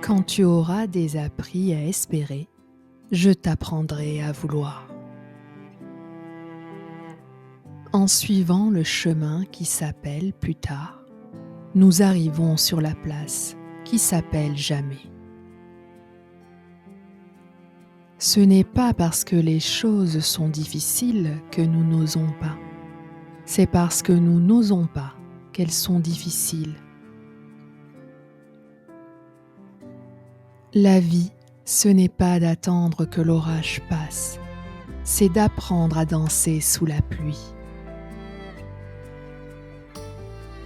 Quand tu auras désappris à espérer, je t'apprendrai à vouloir. En suivant le chemin qui s'appelle plus tard, nous arrivons sur la place qui s'appelle jamais. Ce n'est pas parce que les choses sont difficiles que nous n'osons pas. C'est parce que nous n'osons pas qu'elles sont difficiles. La vie, ce n'est pas d'attendre que l'orage passe, c'est d'apprendre à danser sous la pluie.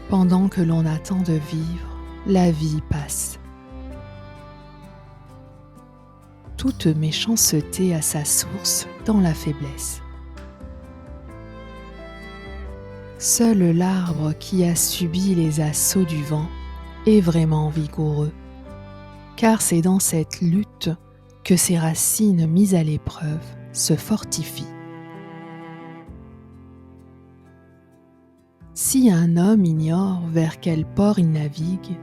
Pendant que l'on attend de vivre, la vie passe. Toute méchanceté a sa source dans la faiblesse. Seul l'arbre qui a subi les assauts du vent est vraiment vigoureux, car c'est dans cette lutte que ses racines mises à l'épreuve se fortifient. Si un homme ignore vers quel port il navigue,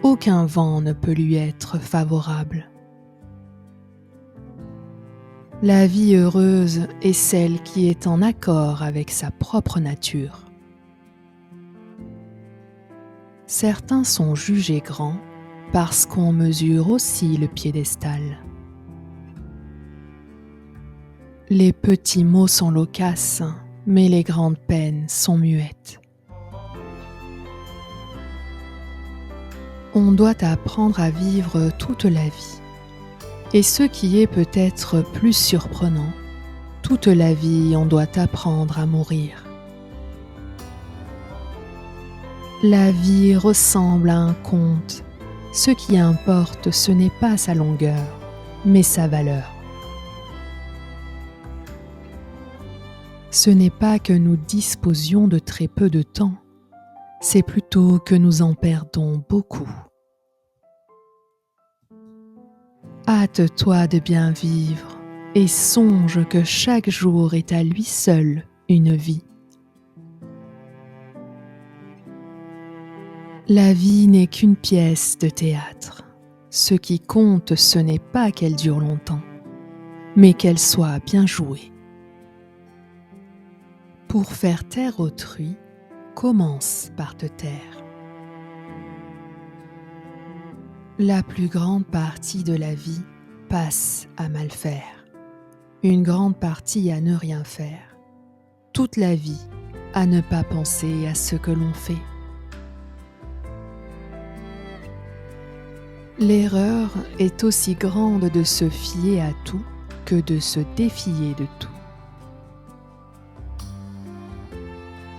aucun vent ne peut lui être favorable. La vie heureuse est celle qui est en accord avec sa propre nature. Certains sont jugés grands parce qu'on mesure aussi le piédestal. Les petits mots sont loquaces, mais les grandes peines sont muettes. On doit apprendre à vivre toute la vie. Et ce qui est peut-être plus surprenant, toute la vie on doit apprendre à mourir. La vie ressemble à un conte. Ce qui importe, ce n'est pas sa longueur, mais sa valeur. Ce n'est pas que nous disposions de très peu de temps, c'est plutôt que nous en perdons beaucoup. Hâte-toi de bien vivre et songe que chaque jour est à lui seul une vie. La vie n'est qu'une pièce de théâtre. Ce qui compte, ce n'est pas qu'elle dure longtemps, mais qu'elle soit bien jouée. Pour faire taire autrui, commence par te taire. La plus grande partie de la vie passe à mal faire, une grande partie à ne rien faire, toute la vie à ne pas penser à ce que l'on fait. L'erreur est aussi grande de se fier à tout que de se défier de tout.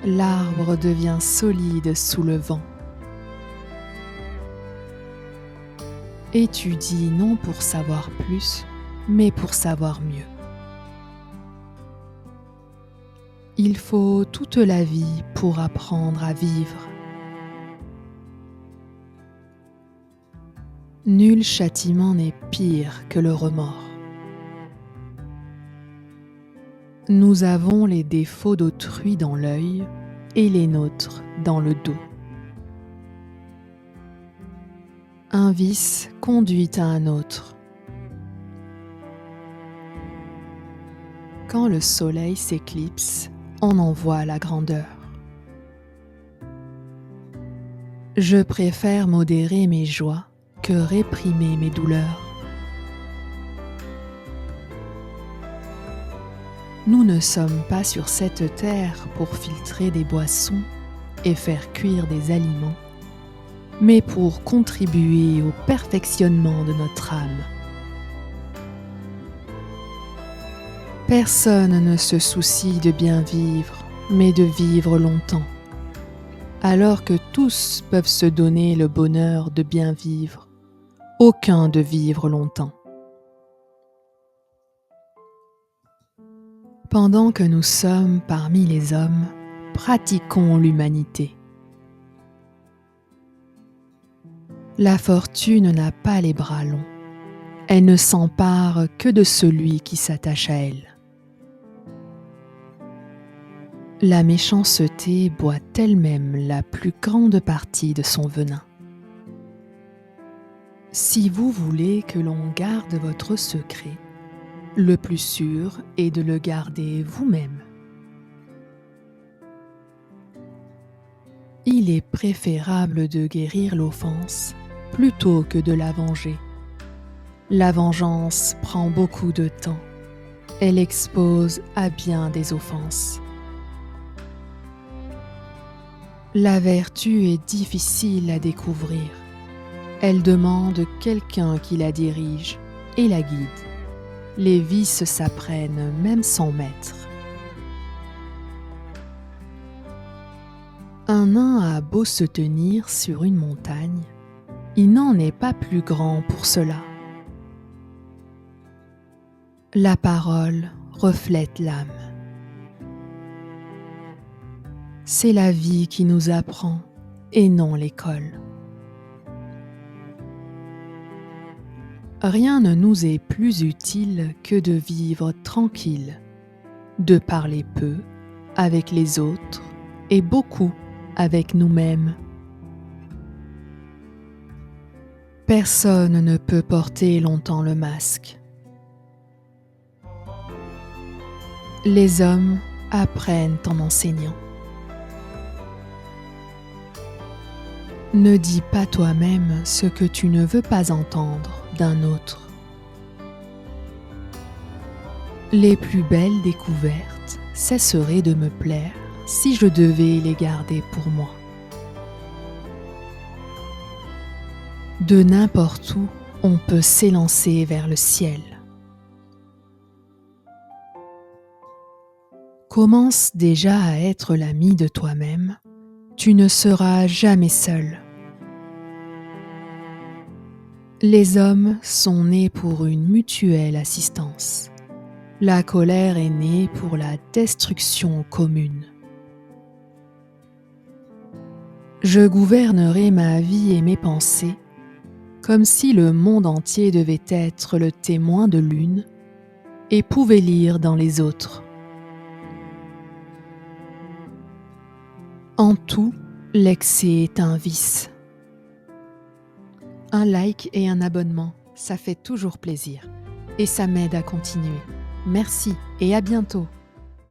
L'arbre devient solide sous le vent. Étudie non pour savoir plus, mais pour savoir mieux. Il faut toute la vie pour apprendre à vivre. Nul châtiment n'est pire que le remords. Nous avons les défauts d'autrui dans l'œil et les nôtres dans le dos. Un vice conduit à un autre. Quand le soleil s'éclipse, on en voit la grandeur. Je préfère modérer mes joies que réprimer mes douleurs. Nous ne sommes pas sur cette terre pour filtrer des boissons et faire cuire des aliments, mais pour contribuer au perfectionnement de notre âme. Personne ne se soucie de bien vivre, mais de vivre longtemps, alors que tous peuvent se donner le bonheur de bien vivre, aucun de vivre longtemps. Pendant que nous sommes parmi les hommes, pratiquons l'humanité. La fortune n'a pas les bras longs. Elle ne s'empare que de celui qui s'attache à elle. La méchanceté boit elle-même la plus grande partie de son venin. Si vous voulez que l'on garde votre secret, le plus sûr est de le garder vous-même. Il est préférable de guérir l'offense plutôt que de la venger. La vengeance prend beaucoup de temps. Elle expose à bien des offenses. La vertu est difficile à découvrir. Elle demande quelqu'un qui la dirige et la guide. Les vices s'apprennent même sans maître. Un nain a beau se tenir sur une montagne, il n'en est pas plus grand pour cela. La parole reflète l'âme. C'est la vie qui nous apprend et non l'école. Rien ne nous est plus utile que de vivre tranquille, de parler peu avec les autres et beaucoup avec nous-mêmes. Personne ne peut porter longtemps le masque. Les hommes apprennent en enseignant. Ne dis pas toi-même ce que tu ne veux pas entendre d'un autre. Les plus belles découvertes cesseraient de me plaire si je devais les garder pour moi. De n'importe où, on peut s'élancer vers le ciel. Commence déjà à être l'ami de toi-même, tu ne seras jamais seul. Les hommes sont nés pour une mutuelle assistance. La colère est née pour la destruction commune. Je gouvernerai ma vie et mes pensées comme si le monde entier devait être le témoin de l'une et pouvait lire dans les autres. En tout, l'excès est un vice. Un like et un abonnement, ça fait toujours plaisir et ça m'aide à continuer. Merci et à bientôt.